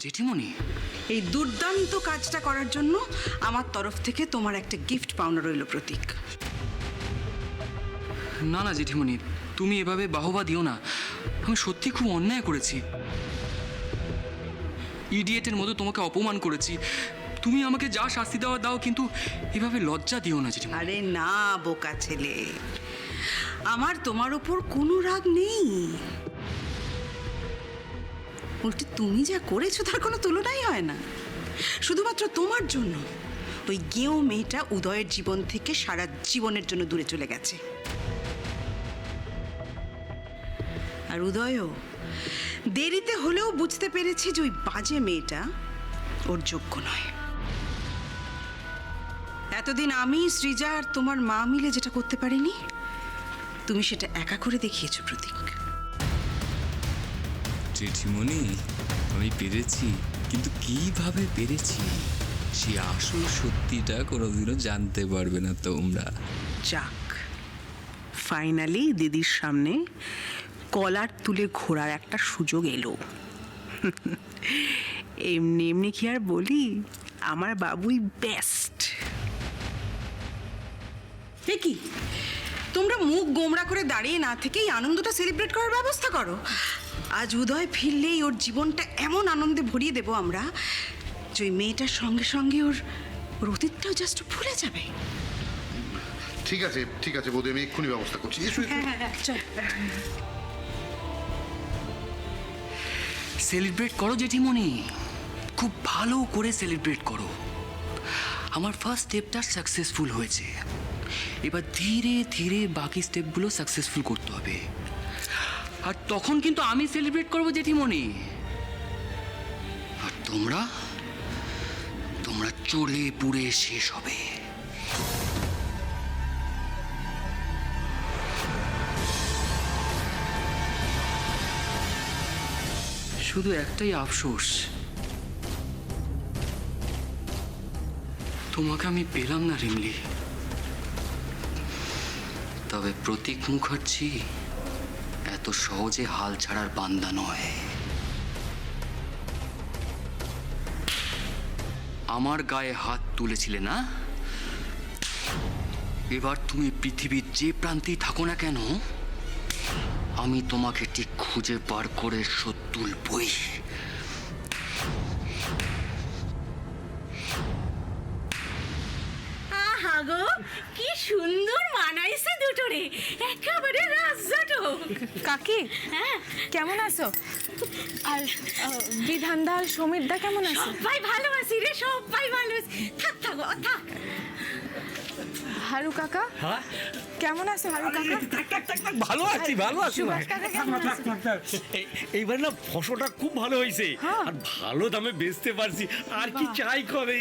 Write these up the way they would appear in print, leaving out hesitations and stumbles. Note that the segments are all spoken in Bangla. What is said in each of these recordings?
জেঠিমণি, এই দুর্দান্ত কাজটা করার জন্য আমার তরফ থেকে তোমার একটা গিফট পাওনা রইল প্রতীক। না না জেঠিমণি, তুমি এভাবে বাহবা দিও না। আমি সত্যি খুব অন্যায় করেছি, ইডিয়েটের মতো তোমাকে অপমান করেছি। তুমি আমাকে যা শাস্তি দেওয়া দাও, কিন্তু এভাবে লজ্জা দিও না জেঠিমণি। আরে না বোকা ছেলে, আমার তোমার ওপর কোনো রাগ নেই। উল্টে তুমি যা করেছো তার কোনো তুলনাই হয় না। শুধুমাত্র তোমার জন্য ওই গেঁয়ো মেয়েটা উদয়ের জীবন থেকে সারা জীবনের জন্য দূরে চলে গেছে। আর উদয়ও দেরিতে হলেও বুঝতে পেরেছি যে ওই বাজে মেয়েটা ওর যোগ্য নয়। এতদিন আমি, সৃজা আর তোমার মা মিলে যেটা করতে পারিনি, তুমি সেটা একা করে দেখিয়েছো প্রতীক। জেঠিমণি, আমি পেরেছি, কিন্তু কিভাবে পেরেছি সে আসল সত্যিটা কোনোদিনও জানতে পারবে না তোমরা। যাক, ফাইনালি দিদির সামনে কলার তুলে ঘোরার একটা সুযোগ এলো। এমনি এমনি কি আর বলি, আমার বাবুই বেস্ট। কি তোমরা মুখ গোমড়া করে দাঁড়িয়ে না থেকেই আনন্দটা সেলিব্রেট করার ব্যবস্থা করো। আজ উদয় ফিরলেই ওর জীবনটা এমন আনন্দে ভরিয়ে দেবো আমরা যে ওই মেয়েটার সঙ্গে সঙ্গে ওর অতীতটাও জাস্ট ভুলে যাবে। ঠিক আছে ঠিক আছে বৌদি, আমি এক্ষুনি ব্যবস্থা করছি। চল। সেলিব্রেট করো জেঠিমণি, খুব ভালো করে সেলিব্রেট করো। আমার ফার্স্ট স্টেপটা সাকসেসফুল হয়েছে, এবার ধীরে ধীরে বাকি স্টেপগুলো সাকসেসফুল করতে হবে। আর তখন কিন্তু আমি সেলিব্রেট করবো জেঠিমণি, আর তোমরা তোমরা চলে পুড়ে শেষ হবে। শুধু একটাই আফসোস, তোমাকে আমি পেলাম না রিমলি। তবে প্রতীক মুখার্জি এত সহজে হাল ছাড়ার বান্দা নয়। আমার গায়ে হাত তুলেছিলে না, এবার তুমি পৃথিবীর যে প্রান্তেই থাকো না কেন, আমি তোমাকে ঠিক খুঁজে বার করে শোধ তুলবই। আহা গো, কি সুন্দর মানাইছে দুটো রে, একেবারে রাজজটো। কাকি, হ্যাঁ কেমন আছো? আর বিধানদা আর সমীরদা কেমন আছে? সবাই ভালো আছি রে, সবাই ভালো আছি। থাক থাক ও থাক। হারু কাকা, কেমন আছো? হারু কাকা ভালো আছি, ভালো আছি। সুভাষ কাকা কেমন আছে? এইবার না ফসলটা খুব ভালো হয়েছে, আর ভালো দামে বেচতে পারছি, আর কি চাই করে।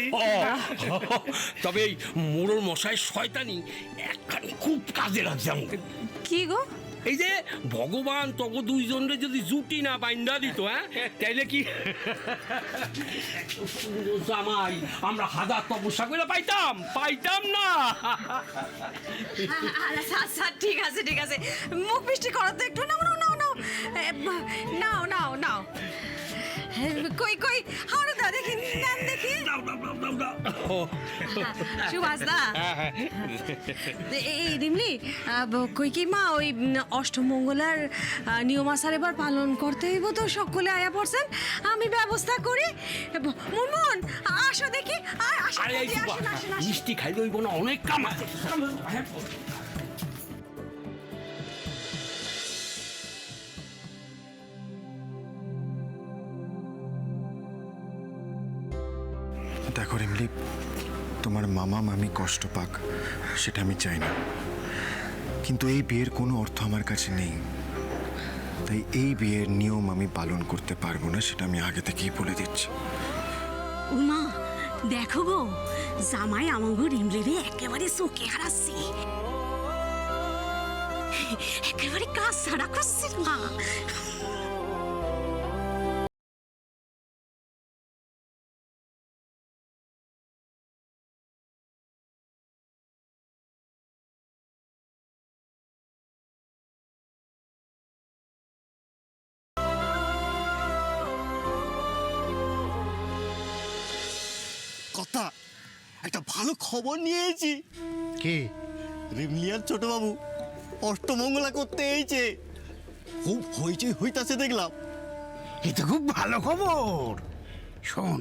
তবে এই মোড়ল মশাই শয়তানি একখানি খুব কাজে লাগছে আমাকে। কি গো? এই যে ভগবান তব দুইজনরে যদি জুটি না বাইন্দা দিত, তাইলে কি জামাই আমরা হাজার তপস্যা করে পাইতাম না। আচ্ছা আচ্ছা, ঠিক আছে ঠিক আছে, মুখ মিষ্টি করো তো একটু। নাও নাও নাও নাও নাও নাও নাও। কই কই হারু দা দেখি, নেন দেখি। সুভাষ দা, এই রিমলি কই কি মা, ওই অষ্টমঙ্গলার নিয়ম আচার এবার পালন করতে হইব তো, সকলে আয়া পড়ছেন, আমি ব্যবস্থা করি। মুনমুন আসো দেখি। মিষ্টি খাইলে হইব না, অনেক কাম আছে। দেখো রিমলি, তোমার মামা মামি কষ্ট পাক সেটা আমি চাই না, কিন্তু এই বিয়ের কোনো অর্থ আমার কাছে নেই। তাই এই বিয়ের নিয়ম আমি পালন করতে পারবো না, সেটা আমি আগে থেকেই বলে দিচ্ছি। উমা দেখো গো, জামাই আমাগো রিমলিরে একেবারে চোখে হারাচ্ছে, একেবারে কাজ ছাড়া করছে না। একটা ভালো খবর নিয়ে এসেছি। কি? রিমলিয়ার ছোট বাবু অষ্টমঙ্গলা করতে এইছে, খুব হইচই হইতাছে দেখলাম। এ তো খুব ভালো খবর। শোন,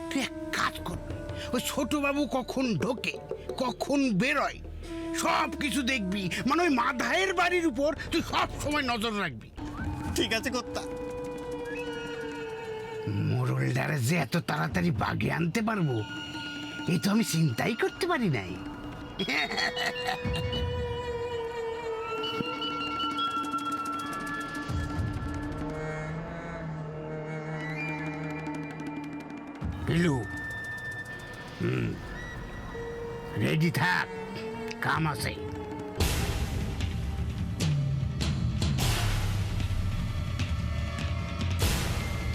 তুই এক কাজ করবি, ওই ছোটবাবু কখন ঢোকে কখন বেরোয় সব কিছু দেখবি, মানে ওই মাধায়ের বাড়ির উপর তুই সব সময় নজর রাখবি। ঠিক আছে কর্তা। মোরলদারে যে এত তাড়াতাড়ি বাগে আনতে পারবো এই তো আমি চিন্তাই করতে পারি নাই। পিলু, রেডি থাক, কাম আছে।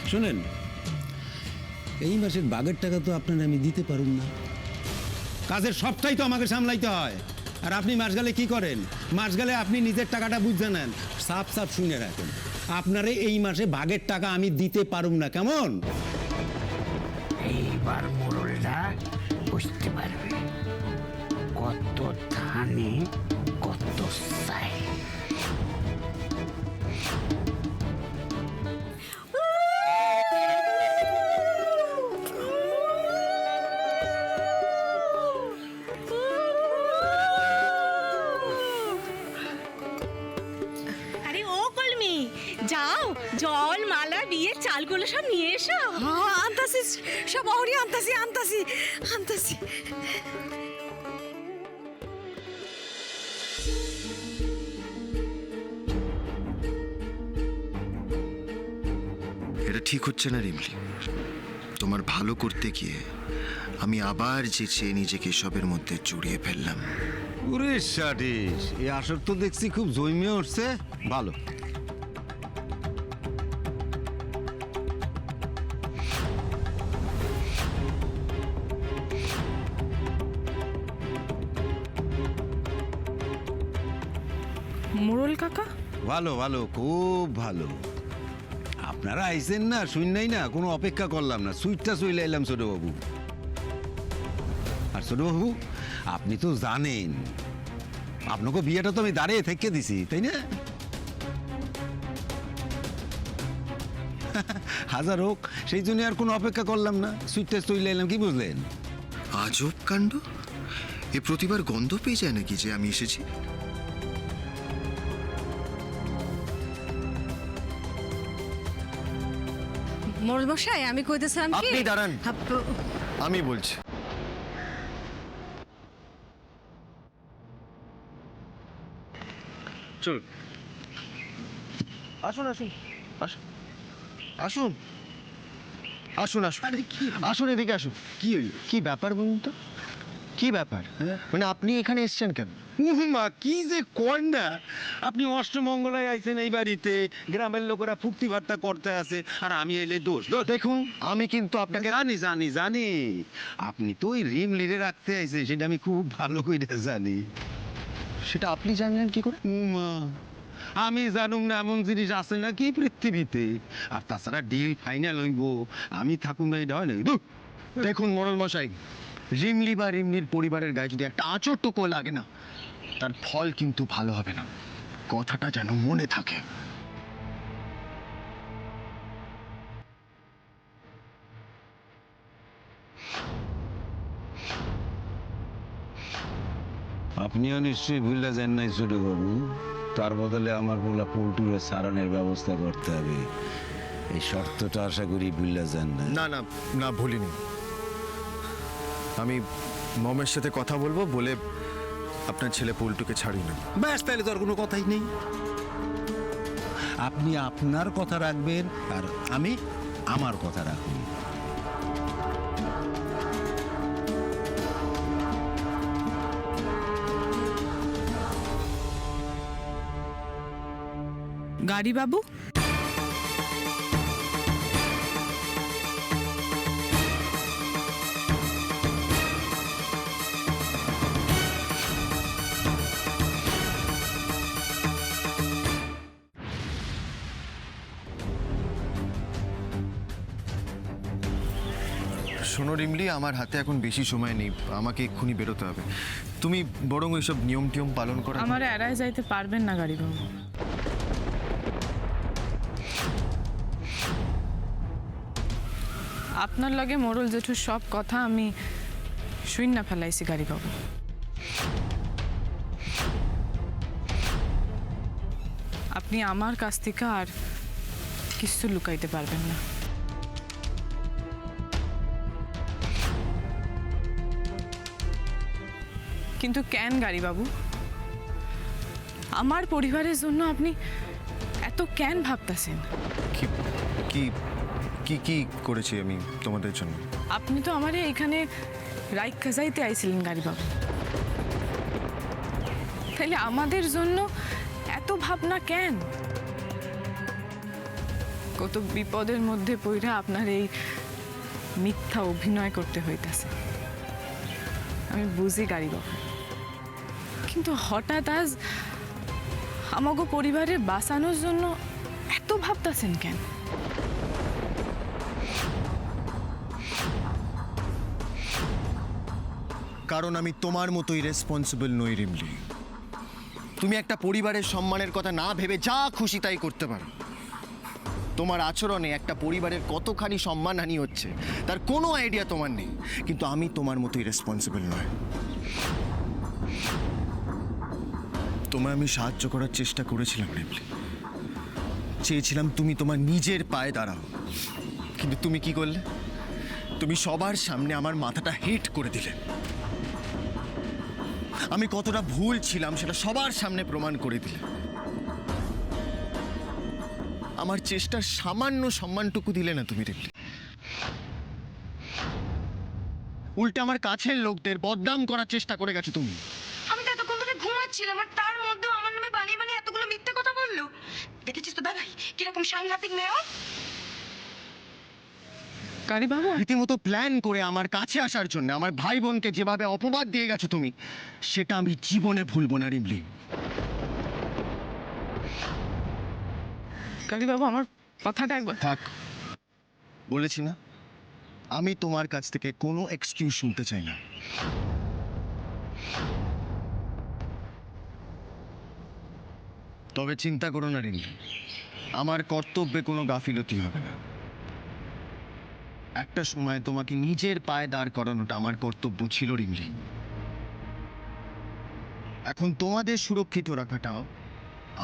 শোনেন, এই মাসের বাগের টাকা তো আপনার আমি দিতে পারুম না। কাজের সবটাই তো আমাকে সামলাইতে হয়। আর আপনি মাস গেলে কি করেন? মাস গেলে আপনি নিজের টাকাটা বুঝে নেন। সাপ সাপ শুনে রাখেন, আপনারে এই মাসে ভাগের টাকা আমি দিতে পারুম না, কেমন? এইবার মোরলটা বুঝতে পারবে কত ধানে কত চাই। আরে ও কলমি, যাও জল মালা বিয়ের চালগুলো সব নিয়ে এসো। হ্যাঁ আনতাছি, সব অহরি আনতাছি আনতাছি আনতাছি। এটা ঠিক হচ্ছে না রিমলি। তোমার ভালো করতে গিয়ে আমি আবার যেচে নিজেকে সবের মধ্যে জড়িয়ে ফেললাম। ওরে সাটিস, এই আসর তো দেখছি খুব জমিয়ে উঠছে। ভালো। মোড়ল কাকা, ভালো ভালো, খুব ভালো। আপনারা আইছেন না, শুননাই না, কোনো অপেক্ষা করলাম না, সুইটটা চলে এলাম ছোটবাবু। আর ছোটবাবু, আপনি তো জানেন আপনাকে বিয়েটা তো আমি দাঁড়িয়ে থেকে দিছি, তাই না? হাজার হোক, সেই জন্য আর কোনো অপেক্ষা করলাম না, সুইটটা চলে এলাম। কি বুঝলেন? আজব কাণ্ড, এ প্রতিবার গন্ধ পেয়ে যায় নাকি যে আমি এসেছি? মোড়ল মশাই, আমি কইতেছিলাম কি, আপনি দাঁড়ান, আমি বলছি। চল, আসুন আসুন আসুন আসুন আসুন আসুন আসুন, এদিকে আসুন। কি হইল? কি ব্যাপার বলুন তো, কি ব্যাপার? মানে আপনি এখানে এসেছেন কেন? মা, কি যে কন না, আপনি অষ্টমঙ্গলায় আইছেন এই বাড়িতে, গ্রামের লোকেরা ফুর্তি ফার্তা করতে আছে, আর আমি এলে দোষ। দেখুন, আমি কিন্তু আপনাকে জানি জানি জানি, আপনি তো ওই রিমলিরে রাখতে আইছেন, সেটা আমি খুব ভালো করে জানি। সেটা আপনি জানলেন কি করে? মা, আমি জানুম না এমন জিনিস আছে নাকি পৃথিবীতে? আর তাছাড়া ডিল ফাইনাল হইব, আমি থাকুন না, এটা হয় নাকি? দেখুন মোড়ল মশাই, রিমলি বা রিমলির পরিবারের গায়ে যদি একটা আঁচড়টুকু লাগে না, তার ফল কিন্তু ভালো হবে না। কথাটা যেন মনে থাকে। আপনিও নিশ্চয়ই ভুলে যান নাই ছোট বাবু, তার বদলে আমার বলা পোল্টুরে সারানোর ব্যবস্থা করতে হবে। এই শর্তটা আশা করি ভুলে যান না। না না না, ভুলিনি। আমি মমের সাথে কথা বলবো বলে আপনার ছেলে পল্টুকে ছাড়ি না। ব্যাস, তাহলে তো আর কোনো কথাই নেই। আপনি আপনার কথা রাখবেন আর আমি আমার কথা রাখুন। গাড়ি বাবু, শোনো রিমলি, আমার হাতে এখন বেশি সময় নেই, আমাকে এক্ষুনি বেরোতে হবে। তুমি বরং ওইসব নিয়ম টিয়ম পালন করো। আমার এড়ায় যাইতে পারবেন না গাড়ি বাবু। আপনার লগে মোড়ল জেঠুর সব কথা আমি শূন্য ফেলাইছি গাড়ি বাবু। আপনি আমার কাছ থেকে আর কিছু লুকাইতে পারবেন না। কিন্তু কেন গাড়ি বাবু, আমার পরিবারের জন্য আপনি এত কেন ভাবতেছেন? কি কি কি কি করেছি আমি তোমাদের জন্য? আপনি তো আমারে এখানে রাইখা যাইতে আইছিলেন গাড়ি বাবু, তাহলে আমাদের জন্য এত ভাবনা কেন? কত বিপদের মধ্যে পইরা আপনার এই মিথ্যা অভিনয় করতে হইতাছে, আমি বুঝি গাড়ি বাবু। কিন্তু হঠাৎ আজ আমাগো পরিবারের বাঁচানোর জন্য এত ভাবতাছেন কেন? কারণ আমি তোমার মতোই রেসপন্সিবল নই রিমলি। তুমি একটা পরিবারের সম্মানের কথা না ভেবে যা খুশি তাই করতে পারো। তোমার আচরণে একটা পরিবারের কতখানি সম্মানহানি হচ্ছে তার কোনো আইডিয়া তোমার নেই। কিন্তু আমি তোমার মতোই রেসপন্সিবল নয়। তোমায় আমি সাহায্য করার চেষ্টা করেছিলাম রিমলি, চেয়েছিলাম তুমি তোমার নিজের পায়ে দাঁড়াও। কিন্তু তুমি কি করলে? তুমি সবার সামনে আমার মাথাটা হিট করে দিলে। আমি কতটা ভুল ছিলাম সেটা সবার সামনে প্রমাণ করে দিলে। আমার চেষ্টার সামান্য সম্মানটুকু দিলে না তুমি রিমলি। উল্টে আমার কাছের লোকদের বদনাম করার চেষ্টা করে গেছো তুমি। আমি তো এতক্ষণ ধরে ঘুমাচ্ছিলাম আর তার মধ্যেও আমার নামে বানিয়ে বানিয়ে এতগুলো মিথ্যে কথা বললো। দেখেছিস তো দাদাই কিরকম সাংঘাতিক মেয়ে? গাড়ি বাবু রীতিমতো প্ল্যান করে আমার কাছে আসার জন্য আমার ভাই বোনকে যেভাবে অপবাদ দিয়ে গেছো তুমি, সেটা আমি জীবনে ভুলবো না রিমলি। গাড়ি বাবু আমার কথাটা একবার থাক, বলেছি না আমি তোমার কাছ থেকে কোনো এক্সকিউজ শুনতে চাই না। তবে চিন্তা করো না রিমলি, আমার কর্তব্যে কোনো গাফিলতি হবে না। একটা সময় তোমাকে নিজের পায়ে দাঁড় করানোটা আমার কর্তব্য ছিল রিমলি। এখন তোমাদের সুরক্ষিত রাখাটাও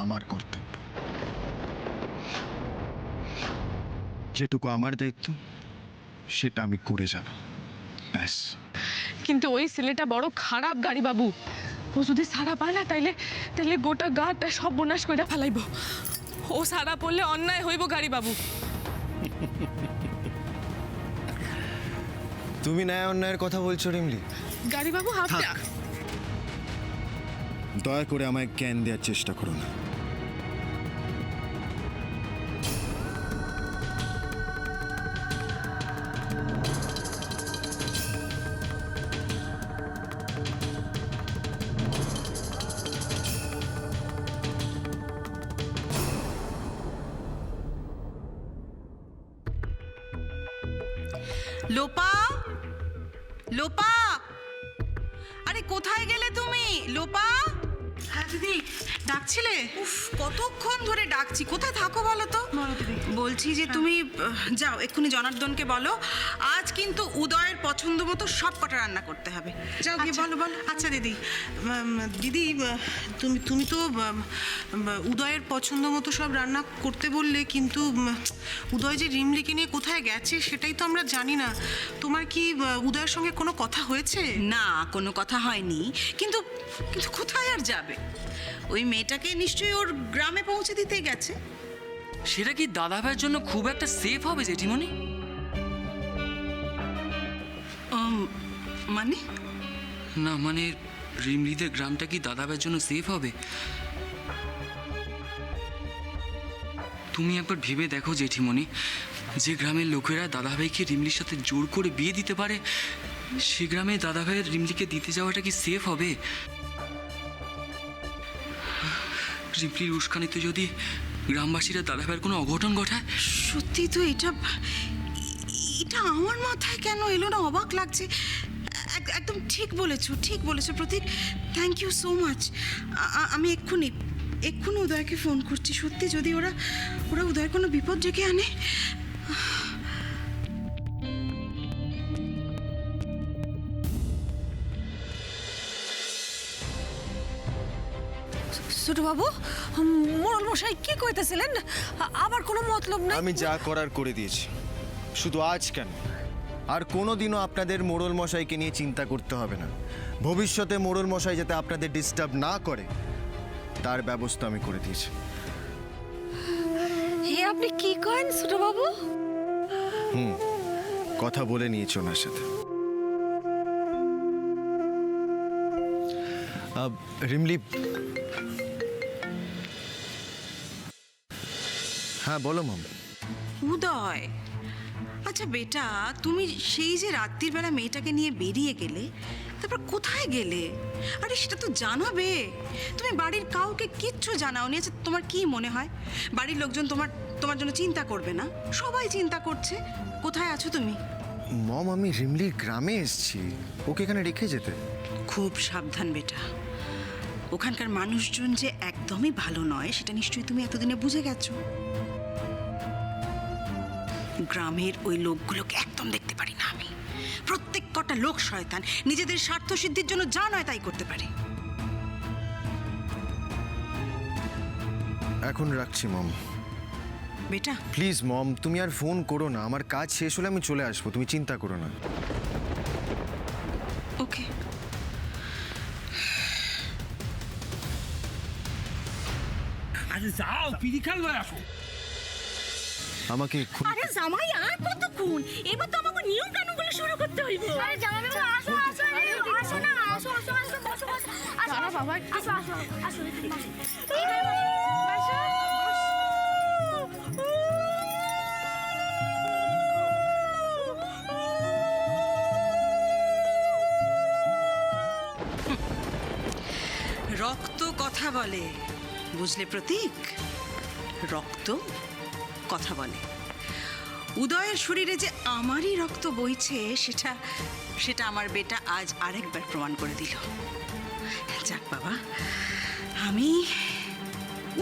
আমার কর্তব্য। যেটুকু আমার দায়িত্ব সেটা আমি করে যাব, ব্যাস। কিন্তু ওই ছেলেটা বড় খারাপ গাড়ি বাবু। ও যদি সারা পায় না তাইলে তাইলে গোটা গাটা সব বনাশ করে ফেলাইব। ও সারা পড়লে অন্যায় হইব গাড়ি বাবু। তুমি ন্যায় অন্যায়ের কথা বলছো রিমলি? গাড়ি বাবু আপনি থাক, দয়া করে আমায় জ্ঞান দেওয়ার চেষ্টা করো না। লোপা, লোপা, আরে কোথায় গেলে তুমি? লোপা। হ্যাঁ দিদি, ডাকছিলে? উফ, কতক্ষণ ধরে ডাকছি, কোথায় থাকো বলো তো? বলছি যে তুমি যাও এক্ষুনি জনার্দনকে বলো আজ কিন্তু উদয়ের পছন্দ মতো সব কটা রান্না করতে হবে। যাও গিয়ে বলো বলো। আচ্ছা দিদি, দিদি তুমি তো উদয়ের পছন্দ মতো সব রান্না করতে বললে, কিন্তু উদয় যে রিমলিকে নিয়ে কোথায় গেছে সেটাই তো আমরা জানি না। তোমার কি উদয়ের সঙ্গে কোনো কথা হয়েছে? না, কোনো কথা হয়নি। কিন্তু কিন্তু কোথায় আর যাবে? ওই মেয়েটাকে নিশ্চয়ই ওর গ্রামে পৌঁছে দিতে গেছে। সেটা কি দাদা ভাইয়ের জন্য খুব একটা সেফ হবে জেঠিমণি? মানে? না মানে রিমলিদের গ্রামটা কি দাদা ভাইয়ের জন্য সেফ হবে? তুমি একবার ভেবে দেখো জেঠিমণি, যে গ্রামের লোকেরা দাদা ভাইকে রিমলির সাথে জোর করে বিয়ে দিতে পারে, সে গ্রামে দাদা ভাইয়ের রিমলিকে দিতে যাওয়াটা কি সেফ হবে? রিমলির উস্কানিতে যদি গ্রামবাসীরা দাদা ভাইয়ের কোনো অঘটন ঘটায়? সত্যি তো এটা আমার মাথায় কেন এলো না, অবাক লাগছে। একদম ঠিক বলেছো প্রতীক, থ্যাংক ইউ সো মাচ। আমি এক্ষুনি উদয়কে ফোন করছি। সত্যি যদি ওরা উদয়ের কোনো বিপদ ডেকে আনে। ছোট বাবু, মোড়ল মশাই কি কইতেছিলেন? আবার কোনো মতলব নাই? আমি যা করার করে দিয়েছি, শুধু আজ কেন, আর কোনোদিনও আপনাদের মোড়ল মশাইকে নিয়ে চিন্তা করতে হবে না। ভবিষ্যতে মোড়ল মশাই যাতে আপনাদের ডিস্টার্ব না করে তার ব্যবস্থা আমি করে দিয়েছি। হে আপনি কি করেন ছোট বাবু? কথা বলে নিয়েছি ওনার সাথে। রিমলি, হ্যাঁ বলো মাম। উদয়, আচ্ছা বেটা, তুমি সেই যে রাত্রির বেলা মেয়েটাকে নিয়ে বেরিয়ে গেলে, তারপর কোথায় গেলে? আরে সেটা তো জানাবে। তুমি বাড়ির কাউকে কিচ্ছু জানাওনি। আচ্ছা তোমার কি মনে হয় বাড়ির লোকজন তোমার জন্য চিন্তা করবে না? সবাই চিন্তা করছে। কোথায় আছো তুমি? মম, আমি রিমলির গ্রামে এসেছি, ওকে এখানে রেখে যেতে। খুব সাবধান বেটা, ওখানকার মানুষজন যে একদমই ভালো নয় সেটা নিশ্চয়ই তুমি এতদিনে বুঝে গেছো। গ্রামের ওই লোকগুলোকে একদম দেখতে পারি না আমি। প্রত্যেক কটা লোক শয়তান, নিজেদের স্বার্থ সিদ্ধির জন্য যা নয় তাই করতে পারে। এখন রাখছি মম। বেটা প্লিজ মম, তুমি আর ফোন করো না। আমার কাজ শেষ হলে আমি চলে আসবো, তুমি চিন্তা করো না। ওকে। আরে যাও, পিরিখাল লয় আসো। আমাকে আরে জামাই, আর কতক্ষণ? এবার তো আমাকে নিয়ম কানুনগুলো শুরু করতে হইব। আরে জামাই বাবা, আসো আসো, আসো না, আসো আসো আসো, বসো বসো। দাঁড়া বাবা, আসো আসো আসো, রক্ত কথা বলে, বুঝলে প্রতীক? রক্ত কথা বলে। উদয়ের শরীরে যে আমারই রক্ত বইছে সেটা আমার বেটা আজ আরেকবার প্রমাণ করে দিল। যাক বাবা, আমি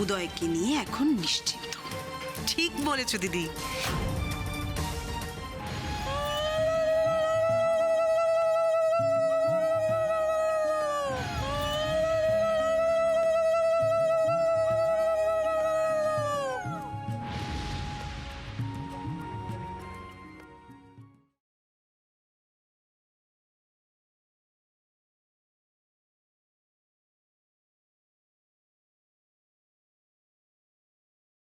উদয়কে নিয়ে এখন নিশ্চিন্ত। ঠিক বলেছো দিদি।